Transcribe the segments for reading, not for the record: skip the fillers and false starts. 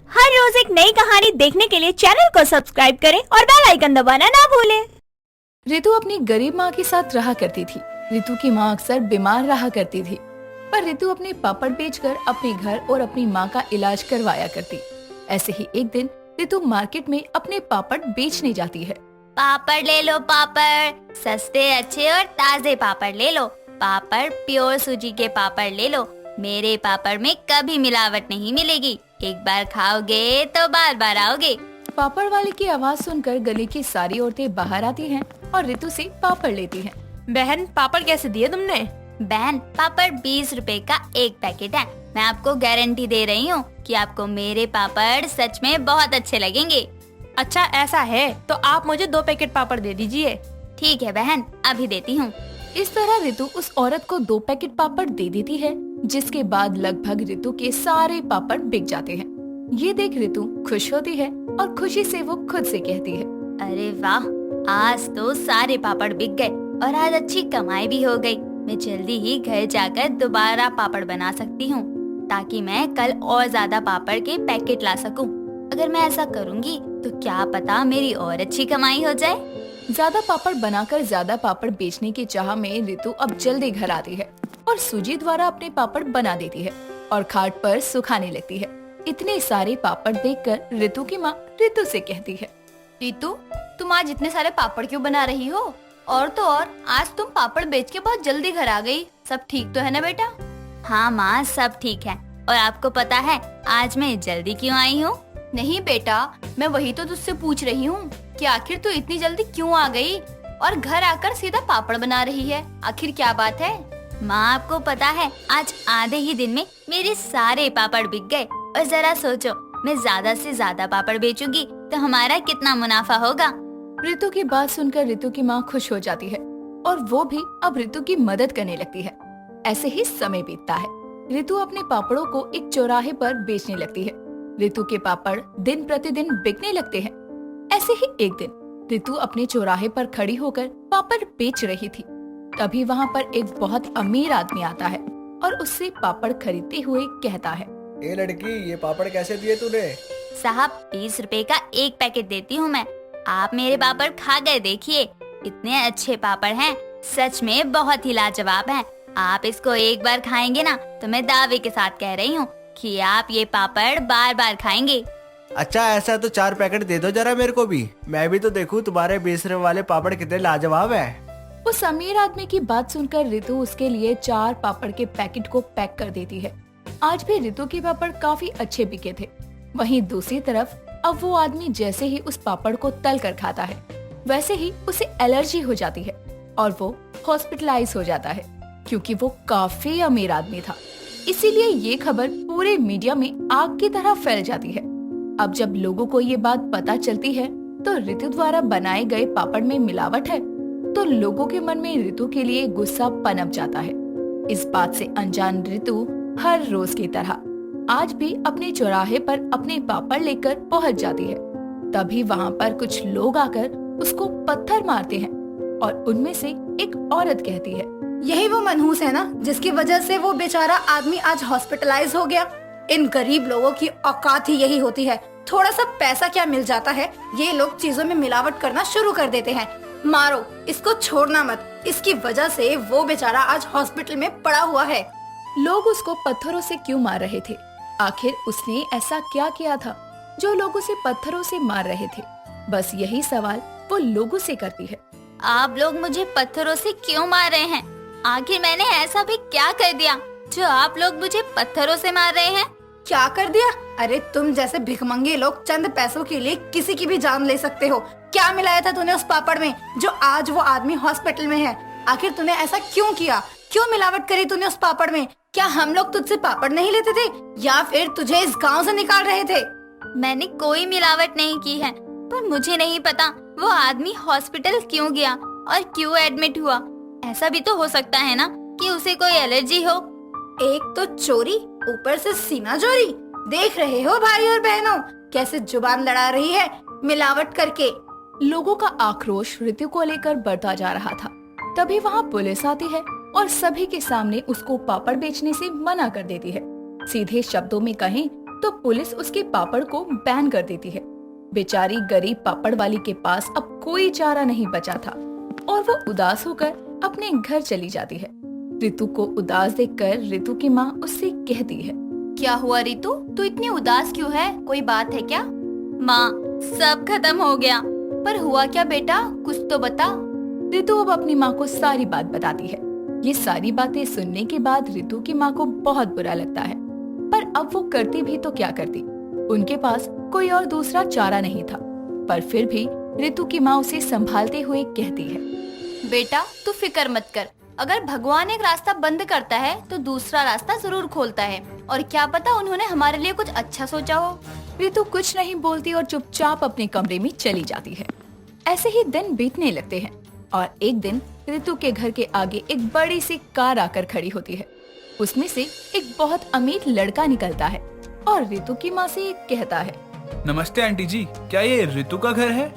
हर रोज एक नई कहानी देखने के लिए चैनल को सब्सक्राइब करें और बेल आइकन दबाना ना भूलें। रितु अपनी गरीब माँ के साथ रहा करती थी। रितु की माँ अक्सर बीमार रहा करती थी, पर रितु अपने पापड़ बेचकर अपने घर और अपनी माँ का इलाज करवाया करती। ऐसे ही एक दिन रितु मार्केट में अपने पापड़ बेचने जाती है। पापड़ ले लो, पापड़ सस्ते, अच्छे और ताजे पापड़ ले लो। पापड़ प्योर सूजी के पापड़ ले लो। मेरे पापड़ में कभी मिलावट नहीं मिलेगी। एक बार खाओगे तो बार बार आओगे। पापड़ वाले की आवाज सुनकर गली की सारी औरतें बाहर आती हैं और रितु से पापड़ लेती हैं। बहन, पापड़ कैसे दिए तुमने? बहन, पापड़ 20 रुपए का एक पैकेट है। मैं आपको गारंटी दे रही हूँ कि आपको मेरे पापड़ सच में बहुत अच्छे लगेंगे। अच्छा, ऐसा है तो आप मुझे 2 पैकेट पापड़ दे दीजिए। ठीक है बहन, अभी देती हूँ। इस तरह रितु उस औरत को 2 पैकेट पापड़ दे देती है, जिसके बाद लगभग रितु के सारे पापड़ बिक जाते हैं। ये देख रितु खुश होती है और खुशी से वो खुद से कहती है, अरे वाह, आज तो सारे पापड़ बिक गए और आज अच्छी कमाई भी हो गई। मैं जल्दी ही घर जाकर दोबारा पापड़ बना सकती हूँ, ताकि मैं कल और ज्यादा पापड़ के पैकेट ला सकूँ। अगर मैं ऐसा करूँगी तो क्या पता मेरी और अच्छी कमाई हो जाए। ज्यादा पापड़ बनाकर ज्यादा पापड़ बेचने की चाह में रितु अब जल्दी घर आती है और सूजी द्वारा अपने पापड़ बना देती है और खाट पर सुखाने लगती है। इतने सारे पापड़ देखकर रितु की माँ रितु से कहती है, रितु, तुम आज इतने सारे पापड़ क्यों बना रही हो? और तो और आज तुम पापड़ बेच के बहुत जल्दी घर आ गई। सब ठीक तो है ना बेटा? हाँ माँ, सब ठीक है। और आपको पता है आज मैं जल्दी क्यों आई हूँ? नहीं बेटा, मैं वही तो तुझसे पूछ रही हूँ कि आखिर तू इतनी जल्दी क्यों आ गई और घर आकर सीधा पापड़ बना रही है। आखिर क्या बात है? माँ, आपको पता है आज आधे ही दिन में मेरे सारे पापड़ बिक गए। और जरा सोचो, मैं ज्यादा से ज्यादा पापड़ बेचूंगी तो हमारा कितना मुनाफा होगा। रितु की बात सुनकर रितु की माँ खुश हो जाती है और वो भी अब रितु की मदद करने लगती है। ऐसे ही समय बीतता है। रितु अपने पापड़ों को एक चौराहे पर बेचने लगती है। रितु के पापड़ दिन प्रतिदिन बिकने लगते हैं। ऐसे ही एक दिन रितु अपने चौराहे पर खड़ी होकर पापड़ बेच रही थी। तभी वहाँ पर एक बहुत अमीर आदमी आता है और उससे पापड़ खरीदते हुए कहता है, ए लड़की, ये पापड़ कैसे दिए तूने? साहब, 20 रुपए का एक पैकेट देती हूँ मैं। आप मेरे पापड़ खा गए देखिए, इतने अच्छे पापड़ हैं, सच में बहुत ही लाजवाब हैं। आप इसको एक बार खाएंगे ना तो मैं दावे के साथ कह रही हूँ कि आप ये पापड़ बार बार खाएंगे। अच्छा, ऐसा है तो 4 पैकेट दे दो जरा मेरे को भी, मैं भी तो देखूं तुम्हारे 20 रुपए वाले पापड़ कितने लाजवाब है। उस अमीर आदमी की बात सुनकर रितु उसके लिए 4 पापड़ के पैकेट को पैक कर देती है। आज भी रितु के पापड़ काफी अच्छे बिके थे। वहीं दूसरी तरफ अब वो आदमी जैसे ही उस पापड़ को तल कर खाता है, वैसे ही उसे एलर्जी हो जाती है और वो हॉस्पिटलाइज हो जाता है, क्योंकि वो काफी अमीर आदमी था। इसीलिए ये खबर पूरे मीडिया में आग की तरह फैल जाती है। अब जब लोगों को ये बात पता चलती है तो रितु द्वारा बनाए गए पापड़ में मिलावट है, तो लोगों के मन में रितु के लिए गुस्सा पनप जाता है। इस बात से अनजान रितु हर रोज की तरह आज भी अपने चौराहे पर अपने पापड़ लेकर पहुंच जाती है। तभी वहाँ पर कुछ लोग आकर उसको पत्थर मारते हैं और उनमें से एक औरत कहती है, यही वो मनहूस है ना जिसकी वजह से वो बेचारा आदमी आज हॉस्पिटलाइज हो गया। इन गरीब लोगों की औकात ही यही होती है। थोड़ा सा पैसा क्या मिल जाता है, ये लोग चीजों में मिलावट करना शुरू कर देते हैं। मारो इसको, छोड़ना मत। इसकी वजह से वो बेचारा आज हॉस्पिटल में पड़ा हुआ है। लोग उसको पत्थरों से क्यों मार रहे थे? आखिर उसने ऐसा क्या किया था जो लोग उसे पत्थरों से मार रहे थे? बस यही सवाल वो लोगों से करती है। आप लोग मुझे पत्थरों से क्यों मार रहे हैं? आखिर मैंने ऐसा भी क्या कर दिया जो आप लोग मुझे पत्थरों से मार रहे हैं? क्या कर दिया? अरे तुम जैसे भिखमंगे लोग चंद पैसों के लिए किसी की भी जान ले सकते हो। क्या मिलाया था तूने उस पापड़ में जो आज वो आदमी हॉस्पिटल में है? आखिर तूने ऐसा क्यों किया? क्यों मिलावट करी तूने उस पापड़ में? क्या हम लोग तुझसे पापड़ नहीं लेते थे या फिर तुझे इस गांव से निकाल रहे थे? मैंने कोई मिलावट नहीं की है, पर मुझे नहीं पता वो आदमी हॉस्पिटल क्यों गया और क्यों एडमिट हुआ। ऐसा भी तो हो सकता है ना कि उसे कोई एलर्जी हो। एक तो चोरी, ऊपर से सीना चोरी। देख रहे हो भाई और बहनों, कैसे जुबान लड़ा रही है मिलावट करके। लोगों का आक्रोश रितु को लेकर बढ़ता जा रहा था। तभी वहाँ पुलिस आती है और सभी के सामने उसको पापड़ बेचने से मना कर देती है। सीधे शब्दों में कहें तो पुलिस उसके पापड़ को बैन कर देती है। बेचारी गरीब पापड़ वाली के पास अब कोई चारा नहीं बचा था और वो उदास होकर अपने घर चली जाती है। रितु को उदास देखकर रितु की माँ उससे कहती है, क्या हुआ रितु, तू इतनी उदास क्यों है? कोई बात है क्या? माँ, सब खत्म हो गया। पर हुआ क्या बेटा, कुछ तो बता। रितु अब अपनी माँ को सारी बात बताती है। ये सारी बातें सुनने के बाद रितु की माँ को बहुत बुरा लगता है, पर अब वो करती भी तो क्या करती, उनके पास कोई और दूसरा चारा नहीं था। पर फिर भी रितु की माँ उसे संभालते हुए कहती है, बेटा तू फिक्र मत कर, अगर भगवान एक रास्ता बंद करता है तो दूसरा रास्ता जरूर खोलता है, और क्या पता उन्होंने हमारे लिए कुछ अच्छा सोचा हो। रितु कुछ नहीं बोलती और चुपचाप अपने कमरे में चली जाती है। ऐसे ही दिन बीतने लगते हैं और एक दिन रितु के घर के आगे एक बड़ी सी कार आकर खड़ी होती है। उसमें से एक बहुत अमीर लड़का निकलता है और रितु की माँ से कहता है, नमस्ते आंटी जी, क्या ये रितु का घर है?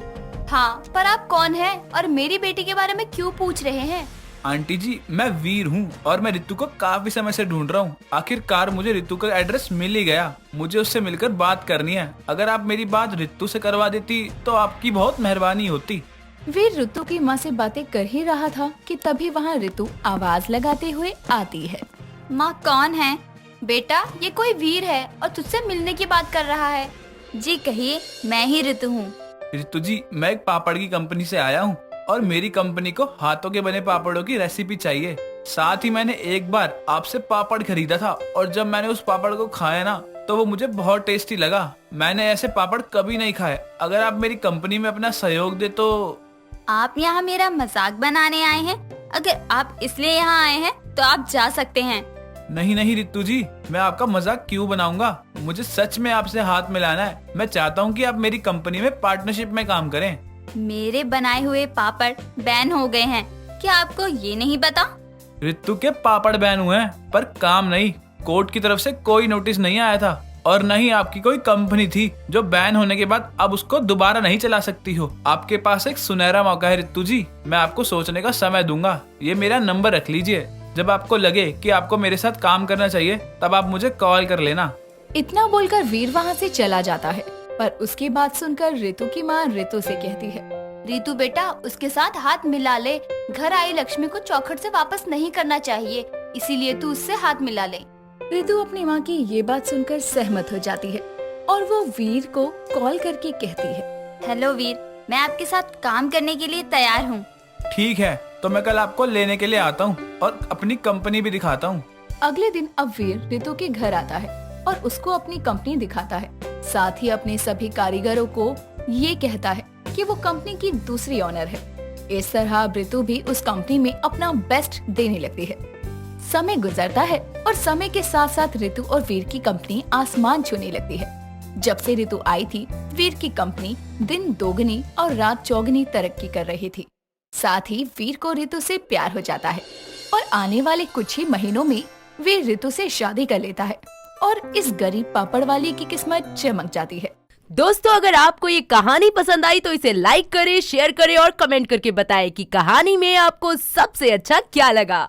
हाँ, पर आप कौन हैं और मेरी बेटी के बारे में क्यों पूछ रहे हैं? आंटी जी, मैं वीर हूँ और मैं रितु को काफी समय से ढूंढ रहा हूँ। आखिरकार मुझे रितु का एड्रेस मिल ही गया। मुझे उससे मिलकर बात करनी है। अगर आप मेरी बात रितु से करवा देती तो आपकी बहुत मेहरबानी होती। वीर रितु की माँ से बातें कर ही रहा था कि तभी वहाँ रितु आवाज लगाते हुए आती है। माँ, कौन है? बेटा ये कोई वीर है और तुझसे मिलने की बात कर रहा है। जी कहिए, मैं ही रितु हूँ। रितु जी, मैं एक पापड़ की कंपनी से आया हूँ और मेरी कंपनी को हाथों के बने पापड़ों की रेसिपी चाहिए। साथ ही मैंने एक बार आपसे पापड़ खरीदा था और जब मैंने उस पापड़ को खाया ना तो वो मुझे बहुत टेस्टी लगा। मैंने ऐसे पापड़ कभी नहीं खाए। अगर आप मेरी कंपनी में अपना सहयोग दे तो। आप यहाँ मेरा मजाक बनाने आए हैं? अगर आप इसलिए यहाँ आए हैं तो आप जा सकते हैं। नहीं नहीं रितु जी, मैं आपका मजाक क्यों बनाऊंगा। मुझे सच में आपसे हाथ मिलाना है। मैं चाहता हूँ कि आप मेरी कंपनी में पार्टनरशिप में काम करें। मेरे बनाए हुए पापड़ बैन हो गए हैं, क्या आपको ये नहीं पता? रितु के पापड़ बैन हुए हैं पर काम नहीं। कोर्ट की तरफ से कोई नोटिस नहीं आया था और न ही आपकी कोई कंपनी थी जो बैन होने के बाद अब उसको दोबारा नहीं चला सकती हो। आपके पास एक सुनहरा मौका है रितु जी। मैं आपको सोचने का समय दूंगा। ये मेरा नंबर रख लीजिए। जब आपको लगे कि आपको मेरे साथ काम करना चाहिए तब आप मुझे कॉल कर लेना। इतना बोलकर वीर वहाँ से चला जाता है, पर उसकी बात सुनकर रितु की माँ रितु से कहती है, रितु बेटा उसके साथ हाथ मिला ले। घर आई लक्ष्मी को चौखट से वापस नहीं करना चाहिए, इसीलिए तू उससे हाथ मिला ले। रितु अपनी माँ की ये बात सुनकर सहमत हो जाती है और वो वीर को कॉल करके कहती है, हेलो वीर, मैं आपके साथ काम करने के लिए तैयार हूँ। ठीक है, तो मैं कल आपको लेने के लिए आता हूँ और अपनी कंपनी भी दिखाता हूँ। अगले दिन अब वीर रितु के घर आता है और उसको अपनी कंपनी दिखाता है। साथ ही अपने सभी कारीगरों को ये कहता है कि वो कंपनी की दूसरी ऑनर है। इस तरह रितु भी उस कंपनी में अपना बेस्ट देने लगती है। समय गुजरता है और समय के साथ साथ रितु और वीर की कंपनी आसमान छूने लगती है। जब से रितु आई थी, वीर की कंपनी दिन दोगुनी और रात चौगुनी तरक्की कर रही थी। साथ ही वीर को रितु से प्यार हो जाता है और आने वाले कुछ ही महीनों में वीर रितु से शादी कर लेता है और इस गरीब पापड़ वाली की किस्मत चमक जाती है। दोस्तों, अगर आपको ये कहानी पसंद आई तो इसे लाइक करें, शेयर करें और कमेंट करके बताएं कि कहानी में आपको सबसे अच्छा क्या लगा।